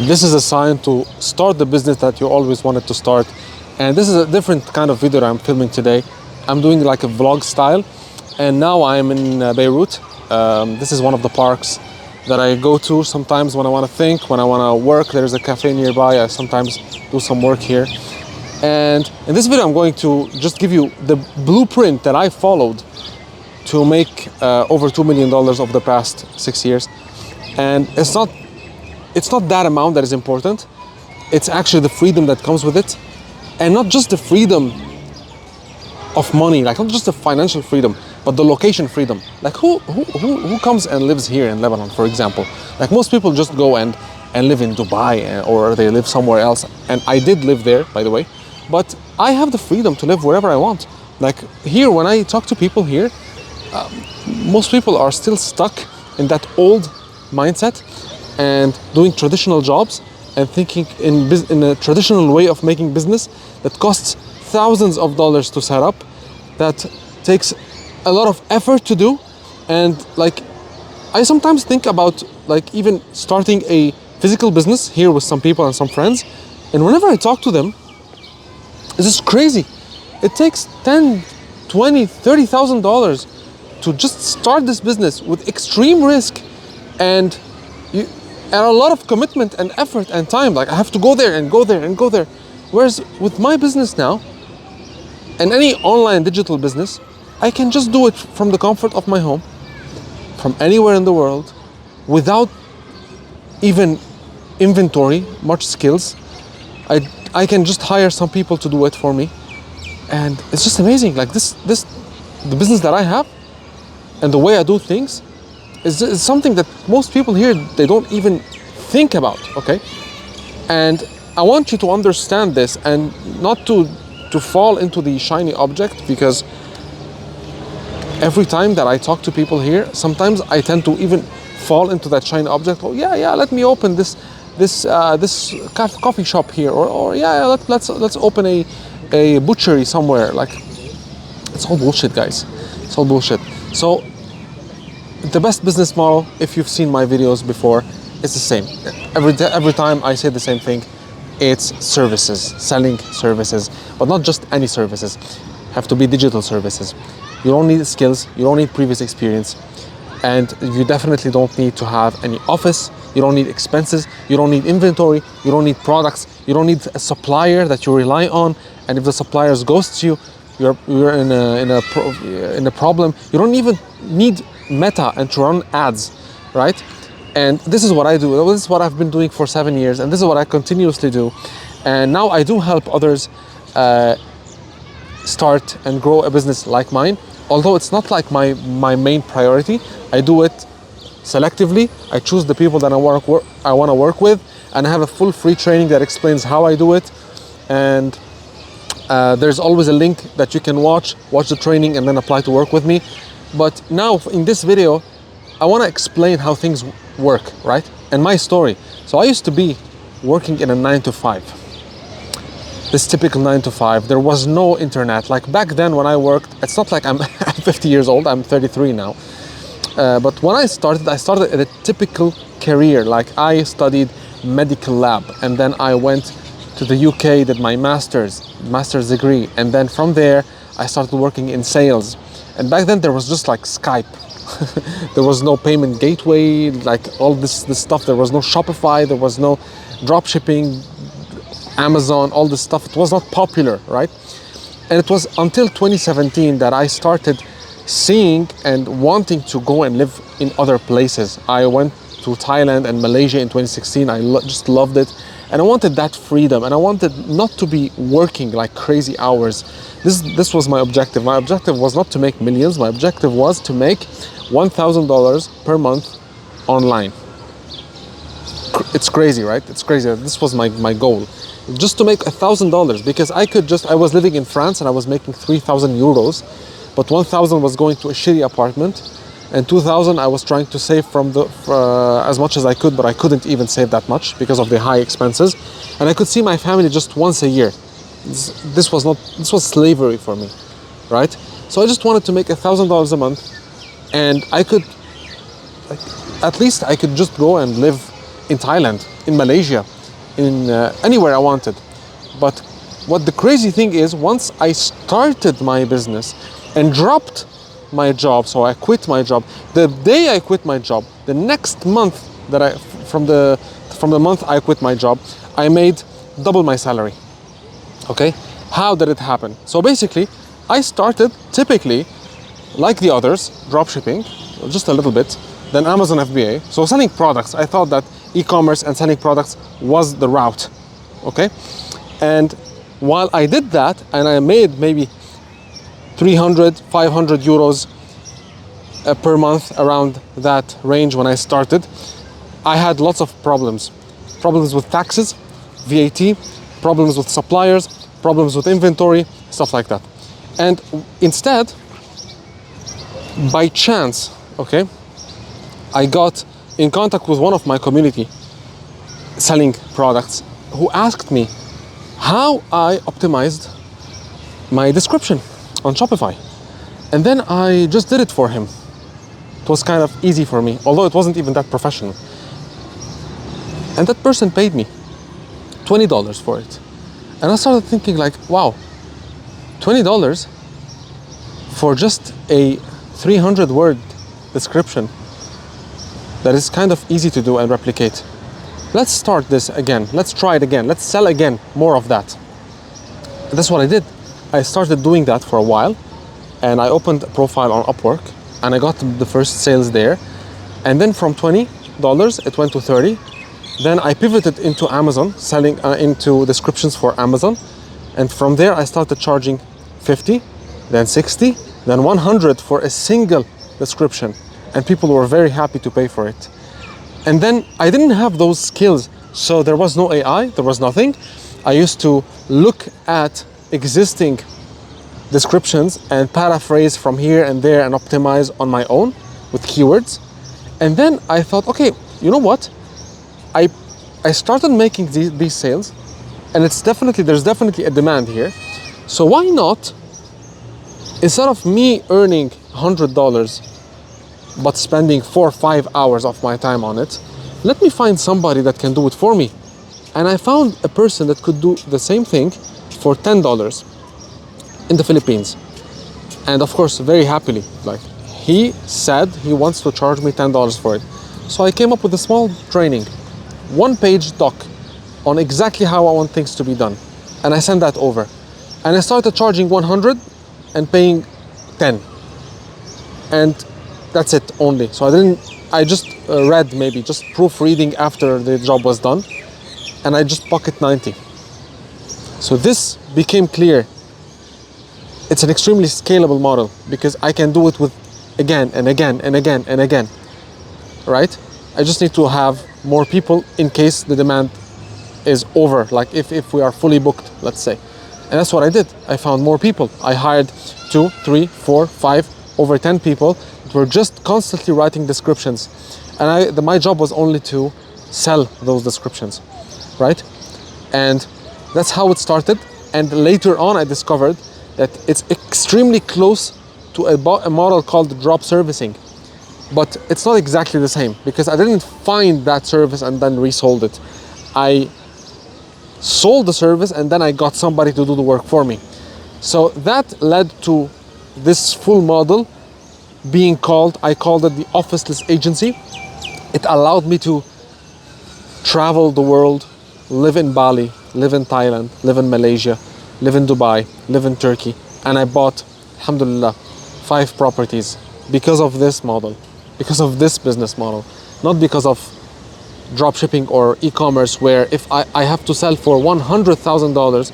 this is a sign to start the business that you always wanted to start. And this is a different kind of video that I'm filming today. I'm doing like a vlog style, and now I'm in Beirut. This is one of the parks that I go to sometimes when I want to think, when I want to work. There's a cafe nearby. I sometimes do some work here. And in this video, I'm going to just give you the blueprint that I followed to make over $2 million over the past 6 years. And it's not that amount that is important. It's actually the freedom that comes with it. And not just the freedom of money, like not just the financial freedom, but the location freedom. Like who comes and lives here in Lebanon, for example? Like most people just go and live in Dubai or they live somewhere else. And I did live there, by the way. But I have the freedom to live wherever I want. Like here, when I talk to people here, most people are still stuck in that old mindset and doing traditional jobs and thinking in a traditional way of making business that costs thousands of dollars to set up, that takes a lot of effort to do. And like, I sometimes think about like even starting a physical business here with some people and some friends. And whenever I talk to them, this is crazy. It takes $10,000, $20,000, $30,000 to just start this business with extreme risk and a lot of commitment and effort and time. Like I have to go there and go there and go there. Whereas with my business now, and any online digital business, I can just do it from the comfort of my home, from anywhere in the world, without even inventory, much skills. I can just hire some people to do it for me. And it's just amazing. Like the business that I have and the way I do things is something that most people here, they don't even think about, okay? And I want you to understand this and not to fall into the shiny object, because every time that I talk to people here, sometimes I tend to even fall into that shiny object. Oh yeah, let me open this coffee shop here, or let's open a butchery somewhere. Like, it's all bullshit, guys. It's all bullshit. So the best business model, if you've seen my videos before, it's the same. Every time I say the same thing. It's services, selling services, but not just any services. Have to be digital services. You don't need skills, you don't need previous experience, and you definitely don't need to have any office. You don't need expenses, you don't need inventory, you don't need products, you don't need a supplier that you rely on, and if the supplier ghosts you, you're in a problem. You don't even need Meta and to run ads, right? And this is what I do. This is what I've been doing for 7 years, and this is what I continuously do. And now I do help others start and grow a business like mine. Although it's not like my main priority, I do it selectively. I choose the people that I want to work with, and I have a full free training that explains how I do it. And there's always a link that you can watch the training and then apply to work with me. But now in this video, I want to explain how things work, right? And my story. So I used to be working in a 9-to-5. This typical 9-to-5. There was no internet. Like back then when I worked, it's not like I'm 50 years old, I'm 33 now. But when I started at a typical career. Like I studied medical lab, and then I went to the UK, did my master's degree. And then from there, I started working in sales. And back then there was just like Skype. There was no payment gateway, like all this stuff. There was no Shopify, there was no drop shipping, Amazon, all this stuff. It was not popular, right? And it was until 2017 that I started seeing and wanting to go and live in other places. I went to Thailand and Malaysia in 2016. I just loved it. And I wanted that freedom, and I wanted not to be working like crazy hours. This was my objective. My objective was not to make millions. My objective was to make $1,000 per month online. It's crazy, right? It's crazy. This was my goal. Just to make $1,000, because I was living in France and I was making 3,000 euros, but 1,000 was going to a shitty apartment, and 2,000 I was trying to save from as much as I could, but I couldn't even save that much because of the high expenses. And I could see my family just once a year. This was slavery for me, right? So I just wanted to make $1,000 a month, and I could, at least I could just go and live in Thailand in Malaysia, in anywhere I wanted. But what the crazy thing is, once I started my business and dropped my job, so I quit my job, the day I quit my job, the next month that from the month I quit my job, I made double my salary. Okay, how did it happen? So basically, I started typically like the others, drop shipping, just a little bit, then Amazon FBA. So selling products, I thought that e-commerce and selling products was the route. Okay, and while I did that, and I made maybe 300, 500 euros per month, around that range when I started, I had lots of problems. Problems with taxes, VAT, problems with suppliers, problems with inventory, stuff like that. And instead, by chance, okay, I got in contact with one of my community selling products who asked me how I optimized my description on Shopify. And then I just did it for him. It was kind of easy for me, although it wasn't even that professional. And that person paid me $20 for it. And I started thinking like, wow, $20 for just a 300 word description that is kind of easy to do and replicate. Let's start this again. Let's try it again. Let's sell again more of that. And that's what I did. I started doing that for a while, and I opened a profile on Upwork, and I got the first sales there. And then from $20, it went to 30. Then I pivoted into Amazon, selling into descriptions for Amazon. And from there, I started charging 50, then 60, then 100 for a single description. And people were very happy to pay for it. And then I didn't have those skills. So there was no AI, there was nothing. I used to look at existing descriptions and paraphrase from here and there and optimize on my own with keywords. And then I thought, okay, you know what? I started making these sales, and there's definitely a demand here. So why not, instead of me earning $100 but spending 4 or 5 hours of my time on it, let me find somebody that can do it for me. And I found a person that could do the same thing for $10 in the Philippines. And of course, very happily, like he said he wants to charge me $10 for it. So I came up with a small training, 1-page doc on exactly how I want things to be done. And I sent that over. And I started charging 100 and paying 10. And that's it only. So I just read, maybe just proofreading after the job was done. And I just pocket 90. So this became clear. It's an extremely scalable model because I can do it with again and again and again and again, right? I just need to have more people in case the demand is over, like if we are fully booked, let's say. And that's what I did. I found more people. I hired 2, 3, 4, 5, over 10 people that were just constantly writing descriptions. And my job was only to sell those descriptions, right? And that's how it started. And later on, I discovered that it's extremely close to a model called drop servicing. But it's not exactly the same because I didn't find that service and then resold it. I sold the service and then I got somebody to do the work for me. So that led to this full model being I called it the officeless agency. It allowed me to travel the world, live in Bali, live in Thailand, live in Malaysia, live in Dubai, live in Turkey. And I bought, alhamdulillah, 5 properties because of this model, because of this business model, not because of drop shipping or e-commerce where if I have to sell for $100,000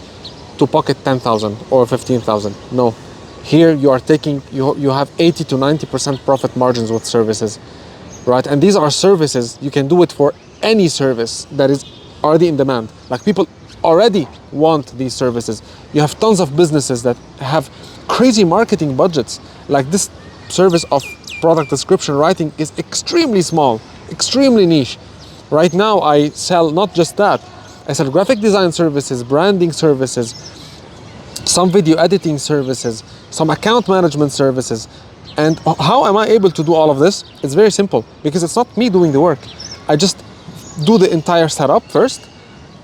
to pocket 10,000 or 15,000. No, here you are taking, you have 80 to 90% profit margins with services, right? And these are services, you can do it for any service that is already in demand. Like people already want these services. You have tons of businesses that have crazy marketing budgets. Like this service of product description writing is extremely small, extremely niche. Right now I sell not just that, I sell graphic design services, branding services, some video editing services, some account management services. And how am I able to do all of this? It's very simple because it's not me doing the work. I just do the entire setup first,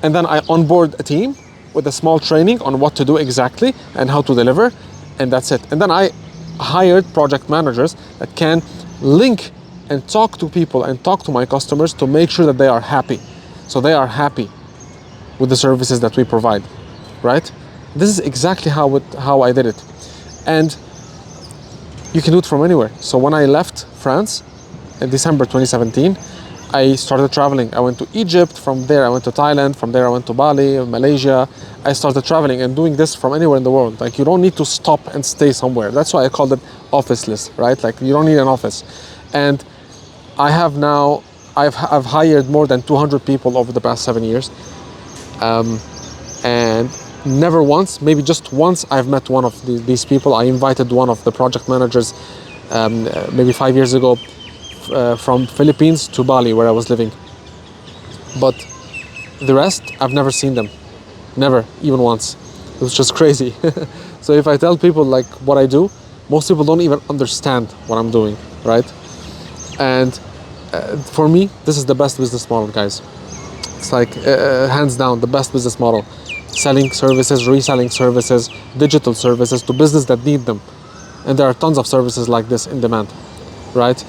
and then I onboard a team with a small training on what to do exactly and how to deliver, and that's it. And then I hired project managers that can link and talk to people and talk to my customers to make sure that they are happy. So they are happy with the services that we provide, right? This is exactly how I did it. And you can do it from anywhere. So when I left France in December 2017, I started traveling. I went to Egypt, from there I went to Thailand, from there I went to Bali, Malaysia. I started traveling and doing this from anywhere in the world. Like, you don't need to stop and stay somewhere. That's why I called it officeless, right? Like, you don't need an office. And I have now, I've hired more than 200 people over the past 7 years. And never once, maybe just once, I've met one of these people. I invited one of the project managers maybe 5 years ago from Philippines to Bali, where I was living. But the rest, I've never seen them. Never, even once. It was just crazy. So if I tell people like what I do, most people don't even understand what I'm doing, right? And for me, this is the best business model, guys. It's like hands down the best business model. Selling services, reselling services, digital services to business that need them. And there are tons of services like this in demand, right?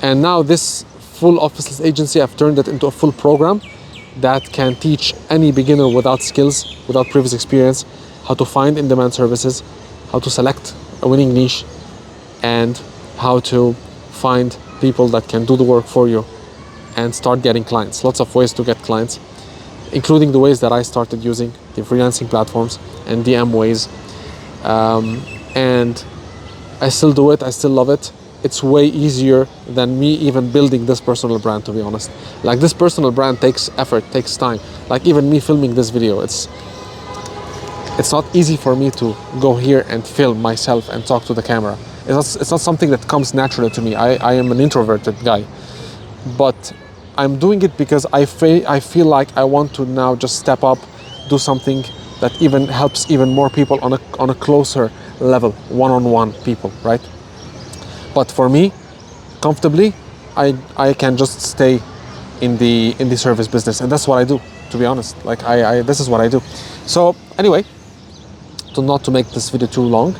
And now this full officeless agency, I've turned it into a full program that can teach any beginner without skills, without previous experience, how to find in-demand services, how to select a winning niche, and how to find people that can do the work for you and start getting clients. Lots of ways to get clients, including the ways that I started using, the freelancing platforms and DM ways. And I still do it, I still love it. It's way easier than me even building this personal brand, to be honest. Like, this personal brand takes effort, takes time. Like, even me filming this video, it's not easy for me to go here and film myself and talk to the camera. It's not something that comes naturally to me. I am an introverted guy, but I'm doing it because I feel like I want to now just step up, do something that even helps even more people on a closer level, one-on-one people, right? But for me, comfortably, I can just stay in the service business, and that's what I do, to be honest. Like, this is what I do. So anyway, not to make this video too long,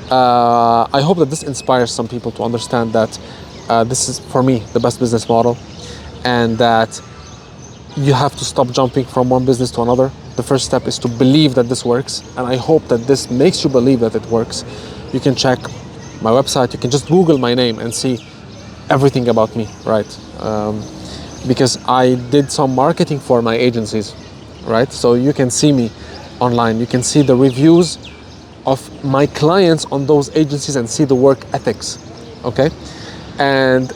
I hope that this inspires some people to understand that this is, for me, the best business model, and that you have to stop jumping from one business to another. The first step is to believe that this works, and I hope that this makes you believe that it works. You can check my website, you can just Google my name and see everything about me, right? Because I did some marketing for my agencies, right? So you can see me online, you can see the reviews of my clients on those agencies and see the work ethics, okay? And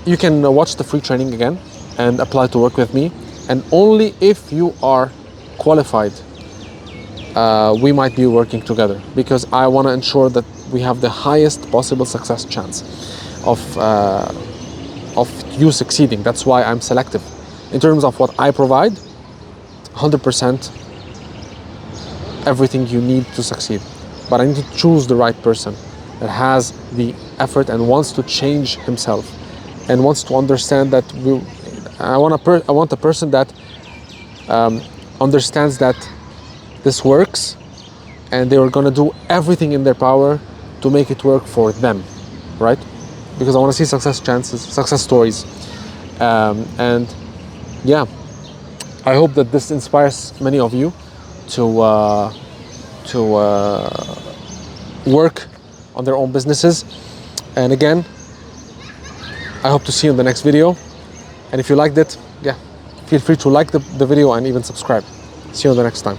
you can watch the free training again and apply to work with me. And only if you are qualified, we might be working together, because I want to ensure that we have the highest possible success chance of you succeeding. That's why I'm selective. In terms of what I provide, 100% everything you need to succeed. But I need to choose the right person that has the effort and wants to change himself and wants to understand that I want a person that understands that this works, and they are going to do everything in their power to make it work for them, right? Because I want to see success stories. And yeah, I hope that this inspires many of you to work on their own businesses. And again, I hope to see you in the next video. And if you liked it, yeah, feel free to like the video and even subscribe. See you the next time.